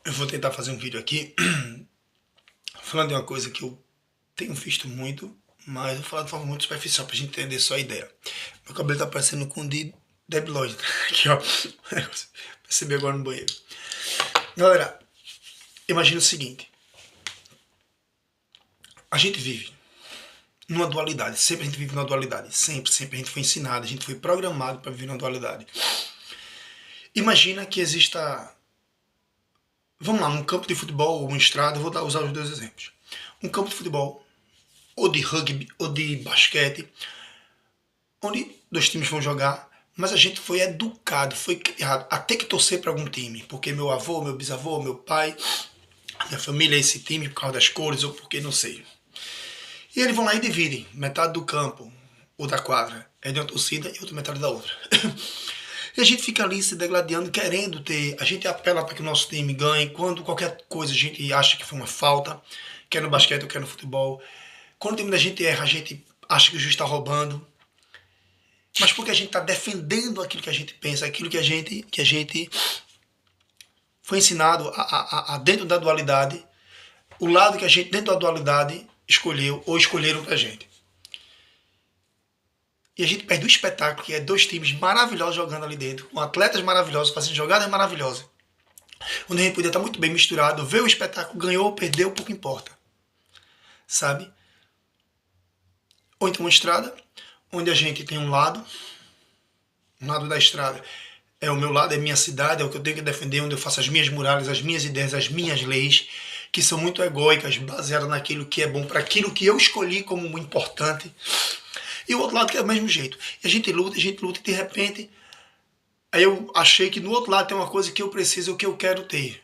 Eu vou tentar fazer um vídeo aqui falando de uma coisa que eu tenho visto muito, mas eu vou falar de forma muito superficial pra gente entender só a ideia. Meu cabelo tá parecendo com o de Debi Lloyd. Aqui, ó. Percebi agora no banheiro. Galera, imagina o seguinte. A gente vive numa dualidade. Sempre a gente vive numa dualidade. Sempre a gente foi ensinado, a gente foi programado para viver numa dualidade. Imagina que exista... Vamos lá, um campo de futebol ou uma estrada, eu vou usar os dois exemplos. Um campo de futebol, ou de rugby, ou de basquete, onde dois times vão jogar, mas a gente foi educado, foi criado a ter que torcer para algum time, porque meu avô, meu bisavô, meu pai, minha família é esse time por causa das cores ou porque não sei. E eles vão lá e dividem, metade do campo ou da quadra é de uma torcida e outra metade da outra. E a gente fica ali se degladiando, querendo ter. A gente apela para que o nosso time ganhe. Quando qualquer coisa a gente acha que foi uma falta, quer no basquete ou quer no futebol. Quando o time da gente erra, a gente acha que o juiz está roubando. Mas porque a gente está defendendo aquilo que a gente pensa, aquilo que a gente foi ensinado a dentro da dualidade, o lado que a gente, dentro da dualidade, escolheu ou escolheram pra gente. E a gente perde o espetáculo, que é dois times maravilhosos jogando ali dentro, com atletas maravilhosos, fazendo jogadas maravilhosas. Onde a gente podia estar muito bem misturado, ver o espetáculo, ganhou ou perdeu, pouco importa. Sabe? Ou então uma estrada, onde a gente tem um lado da estrada é o meu lado, é a minha cidade, é o que eu tenho que defender, onde eu faço as minhas muralhas, as minhas ideias, as minhas leis, que são muito egóicas, baseadas naquilo que é bom, para aquilo que eu escolhi como muito importante. E o outro lado que é do mesmo jeito. E a gente luta, e de repente, aí eu achei que no outro lado tem uma coisa que eu preciso, o que eu quero ter.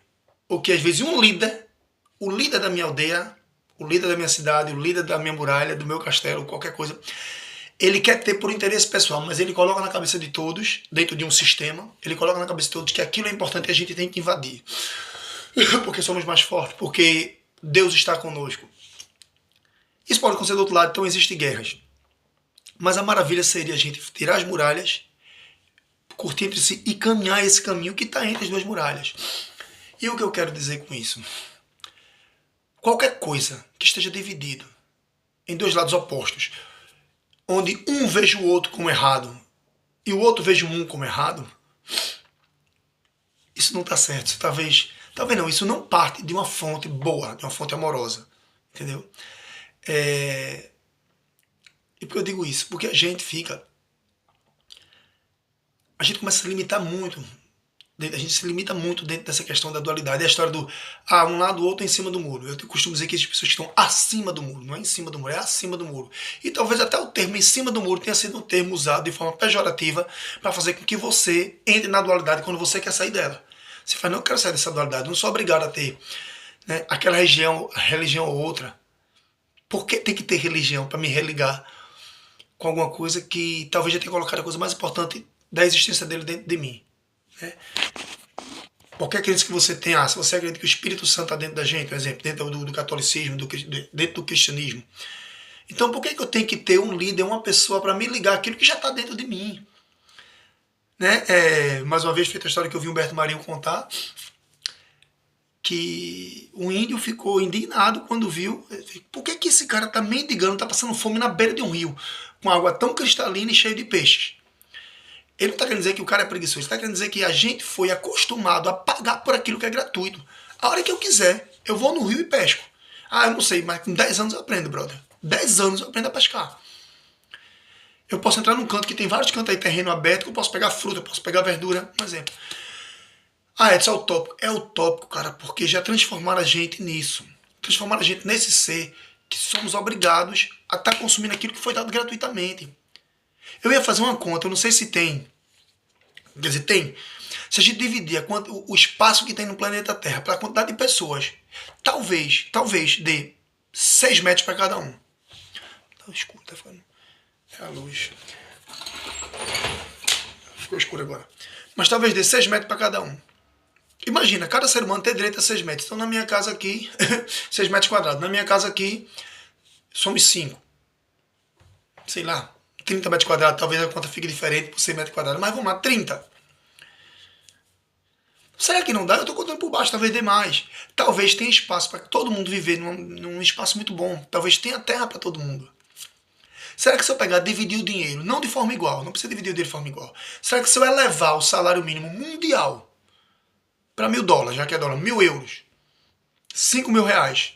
Ou que às vezes um líder, o líder da minha aldeia, o líder da minha cidade, o líder da minha muralha, do meu castelo, qualquer coisa, ele quer ter por interesse pessoal, mas ele coloca na cabeça de todos, dentro de um sistema, ele coloca na cabeça de todos que aquilo é importante e a gente tem que invadir. Porque somos mais fortes, porque Deus está conosco. Isso pode acontecer do outro lado, então existem guerras. Mas a maravilha seria a gente tirar as muralhas, curtir entre si e caminhar esse caminho que está entre as duas muralhas. E o que eu quero dizer com isso? Qualquer coisa que esteja dividido em dois lados opostos, onde um veja o outro como errado e o outro veja um como errado, isso não está certo. Isso talvez não, isso não parte de uma fonte boa, de uma fonte amorosa. Entendeu? E por que eu digo isso? Porque a gente fica. A gente começa a se limitar muito. A gente se limita muito dentro dessa questão da dualidade. É a história do um lado, o outro em cima do muro. Eu costumo dizer que as pessoas estão acima do muro. Não é em cima do muro, é acima do muro. E talvez até o termo em cima do muro tenha sido um termo usado de forma pejorativa para fazer com que você entre na dualidade quando você quer sair dela. Você fala, não, eu quero sair dessa dualidade. Eu não sou obrigado a ter, né, aquela religião ou outra. Por que tem que ter religião para me religar com alguma coisa que talvez já tenha colocado a coisa mais importante da existência dele dentro de mim? Né? Qualquer crença que você tenha, se você acredita que o Espírito Santo está dentro da gente, por exemplo, dentro do catolicismo, dentro do cristianismo, então por que eu tenho que ter um líder, uma pessoa para me ligar aquilo que já está dentro de mim? Né? Mais uma vez, feita a história que eu vi Humberto Marinho contar, que um índio ficou indignado quando viu, por que esse cara está mendigando, está passando fome na beira de um rio, com água tão cristalina e cheia de peixes? Ele não está querendo dizer que o cara é preguiçoso, ele está querendo dizer que a gente foi acostumado a pagar por aquilo que é gratuito. A hora que eu quiser, eu vou no rio e pesco. Eu não sei, mas com 10 anos eu aprendo, brother. 10 anos eu aprendo a pescar. Eu posso entrar num canto que tem vários cantos aí, terreno aberto, que eu posso pegar fruta, eu posso pegar verdura, um exemplo. Edson, é utópico. É utópico, cara, porque já transformaram a gente nisso. Transformaram a gente nesse ser que somos obrigados a estar consumindo aquilo que foi dado gratuitamente. Eu ia fazer uma conta, eu não sei se tem. Quer dizer, tem. Se a gente dividir o espaço que tem no planeta Terra para a quantidade de pessoas, talvez dê 6 metros para cada um. Tá escuro, tá ficando. É a luz. Ficou escuro agora. Mas talvez dê 6 metros para cada um. Imagina, cada ser humano tem direito a 6 metros. Então na minha casa aqui, 6 metros quadrados. Na minha casa aqui, somos 5. Sei lá, 30 metros quadrados. Talvez a conta fique diferente por 100 metros quadrados. Mas vamos lá, 30. Será que não dá? Eu estou contando por baixo, talvez dê mais. Talvez tenha espaço para todo mundo viver num espaço muito bom. Talvez tenha terra para todo mundo. Será que se eu pegar dividir o dinheiro, não de forma igual, não precisa dividir o dinheiro de forma igual. Será que se eu elevar o salário mínimo mundial para $1.000, já que é dólar, 1.000 euros, 5.000 reais,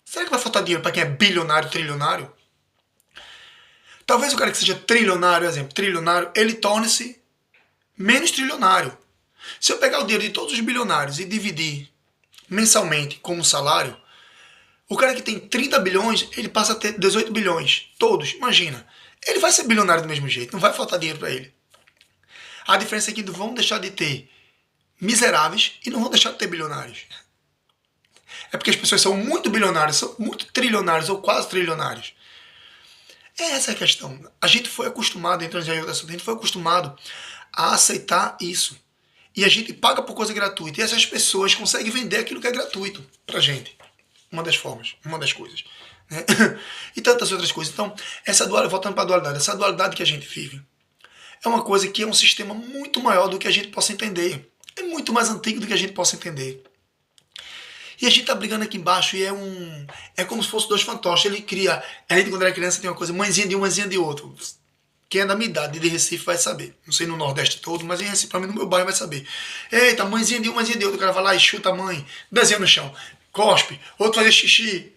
será que vai faltar dinheiro para quem é bilionário, trilionário? Talvez o cara que seja trilionário, exemplo, trilionário, ele torne-se menos trilionário. Se eu pegar o dinheiro de todos os bilionários e dividir mensalmente como salário, o cara que tem 30 bilhões, ele passa a ter 18 bilhões. Todos, imagina. Ele vai ser bilionário do mesmo jeito, não vai faltar dinheiro para ele. A diferença é que vão deixar de ter miseráveis e não vão deixar de ter bilionários. É porque as pessoas são muito bilionárias, são muito trilionários ou quase trilionários. Essa é a questão. A gente foi acostumado, a gente foi acostumado a aceitar isso. E a gente paga por coisa gratuita. E essas pessoas conseguem vender aquilo que é gratuito pra gente. Uma das formas, uma das coisas. Né? E tantas outras coisas. Então, voltando para a dualidade, essa dualidade que a gente vive é uma coisa que é um sistema muito maior do que a gente possa entender. É muito mais antigo do que a gente possa entender. E a gente tá brigando aqui embaixo e é como se fosse dois fantoches. Ele cria. A gente, quando era criança, tem uma coisa, mãezinha de um, mãezinha de outro. Quem é da minha idade de Recife vai saber. Não sei no Nordeste todo, mas em Recife, pra mim, no meu bairro, vai saber. Eita, mãezinha de um, mãezinha de outro. O cara vai lá e chuta a mãe, desenha no chão, cospe, outro fazer xixi.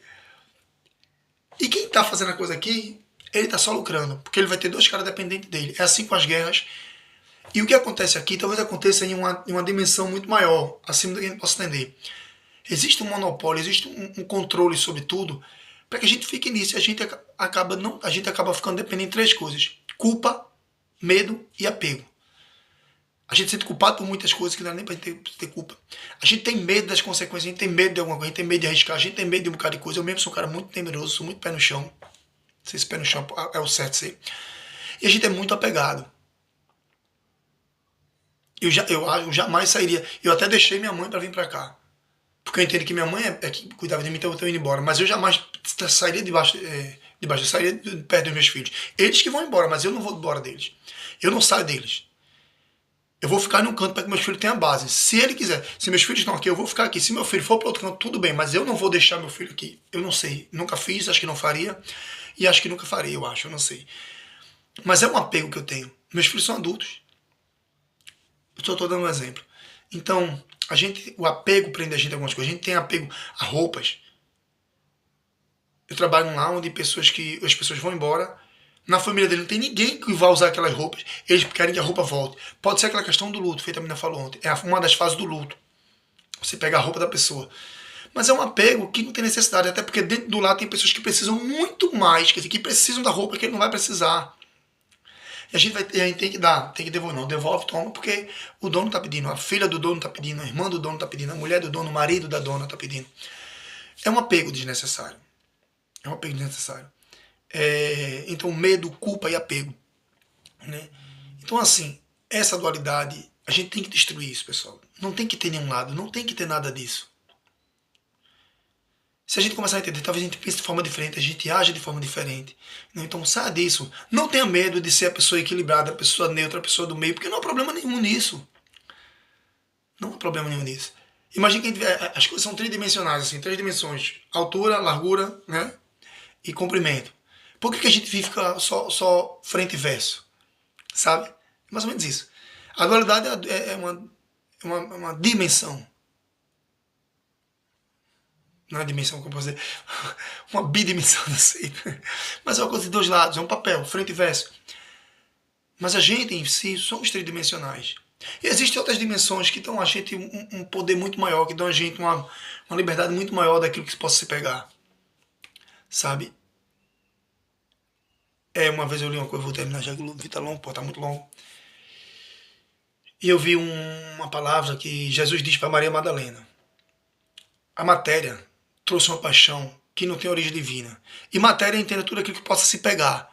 E quem tá fazendo a coisa aqui, ele tá só lucrando. Porque ele vai ter dois caras dependentes dele. É assim com as guerras. E o que acontece aqui, talvez aconteça em uma dimensão muito maior, acima do que a gente possa entender. Existe um monopólio, existe um controle sobre tudo, para que a gente fique nisso. A gente acaba ficando dependente de três coisas: culpa, medo e apego. A gente se sente culpado por muitas coisas que não dá nem para ter culpa. A gente tem medo das consequências, a gente tem medo de alguma coisa, a gente tem medo de arriscar, a gente tem medo de um bocado de coisa. Eu mesmo sou um cara muito temeroso, sou muito pé no chão. Não sei se pé no chão é o certo sei. E a gente é muito apegado. Eu jamais sairia. Eu até deixei minha mãe para vir para cá. Porque eu entendo que minha mãe é que cuidava de mim, então eu tô indo embora. Mas eu jamais sairia eu sairia perto dos meus filhos. Eles que vão embora, mas eu não vou embora deles. Eu não saio deles. Eu vou ficar num canto para que meus filhos tenham base. Se ele quiser, se meus filhos estão aqui, eu vou ficar aqui. Se meu filho for para outro canto, tudo bem, mas eu não vou deixar meu filho aqui. Eu não sei. Nunca fiz, acho que não faria. E acho que nunca faria, eu não sei. Mas é um apego que eu tenho. Meus filhos são adultos. Eu só estou dando um exemplo. Então, o apego prende a gente a algumas coisas. A gente tem apego a roupas. Eu trabalho lá onde as pessoas vão embora. Na família dele não tem ninguém que vá usar aquelas roupas. Eles querem que a roupa volte. Pode ser aquela questão do luto, feita a menina falou ontem. É uma das fases do luto. Você pega a roupa da pessoa. Mas é um apego que não tem necessidade. Até porque dentro do lar tem pessoas que precisam muito mais. Quer dizer, que precisam da roupa que ele não vai precisar. E a gente tem que devolver, não, devolve, toma, porque o dono está pedindo, a filha do dono está pedindo, a irmã do dono está pedindo, a mulher do dono, o marido da dona está pedindo. É um apego desnecessário. É um apego desnecessário. Então, medo, culpa e apego. Né? Então, assim, essa dualidade, a gente tem que destruir isso, pessoal. Não tem que ter nenhum lado, não tem que ter nada disso. Se a gente começar a entender, talvez a gente pense de forma diferente, a gente age de forma diferente. Então saia disso. Não tenha medo de ser a pessoa equilibrada, a pessoa neutra, a pessoa do meio, porque não há problema nenhum nisso. Não há problema nenhum nisso. Imagina que as coisas são tridimensionais, assim, três dimensões. Altura, largura, né? E comprimento. Por que a gente fica só frente e verso? Sabe? É mais ou menos isso. A dualidade é uma dimensão. Não é dimensão, como eu posso dizer, uma bidimensão, não sei. Mas é uma coisa de dois lados, é um papel, frente e verso. Mas a gente em si somos tridimensionais. E existem outras dimensões que dão a gente um poder muito maior, que dão a gente uma liberdade muito maior daquilo que possa se pegar. Sabe? Uma vez eu li uma coisa, vou terminar já que o vídeo tá longo, tá muito longo. E eu vi uma palavra que Jesus diz para Maria Madalena. A matéria trouxe uma paixão que não tem origem divina. E matéria entende tudo aquilo que possa se pegar.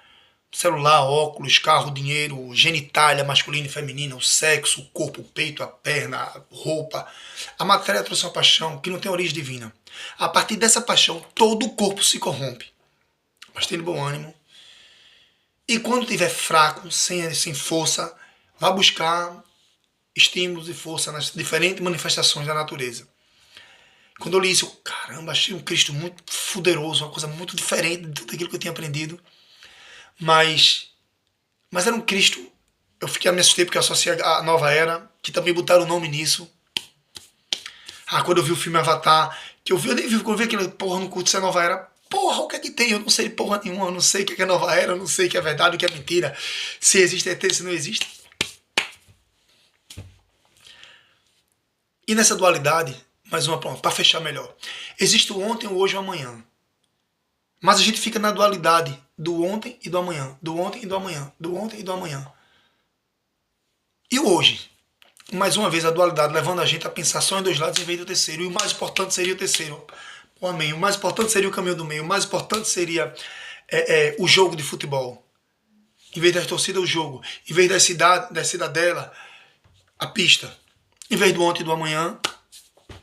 Celular, óculos, carro, dinheiro, genitália masculina e feminina, o sexo, o corpo, o peito, a perna, a roupa. A matéria trouxe uma paixão que não tem origem divina. A partir dessa paixão, todo o corpo se corrompe. Mas tendo bom ânimo. E quando estiver fraco, sem força, vá buscar estímulos e força nas diferentes manifestações da natureza. Quando eu li isso, eu, caramba, achei um Cristo muito poderoso, uma coisa muito diferente de tudo aquilo que eu tinha aprendido. Mas era um Cristo. Eu me assustei porque eu associei a Nova Era, que também botaram o nome nisso. Quando eu vi o filme Avatar, eu nem vi, quando eu vi aquele porra no culto, isso é Nova Era. Porra, o que é que tem? Eu não sei porra nenhuma, eu não sei o que é Nova Era, eu não sei o que é verdade, o que é mentira, se existe ET, se não existe. E nessa dualidade, mais uma para fechar melhor. Existe o ontem, o hoje e o amanhã. Mas a gente fica na dualidade do ontem e do amanhã, do ontem e do amanhã, do ontem e do amanhã. E o hoje? Mais uma vez a dualidade levando a gente a pensar só em dois lados em vez do terceiro. E o mais importante seria o terceiro. O amém. O mais importante seria o caminho do meio. O mais importante seria o jogo de futebol. Em vez das torcidas, o jogo. Em vez da cidadela, a pista. Em vez do ontem e do amanhã,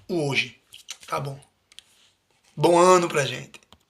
o hoje. Tá bom. Bom ano pra gente.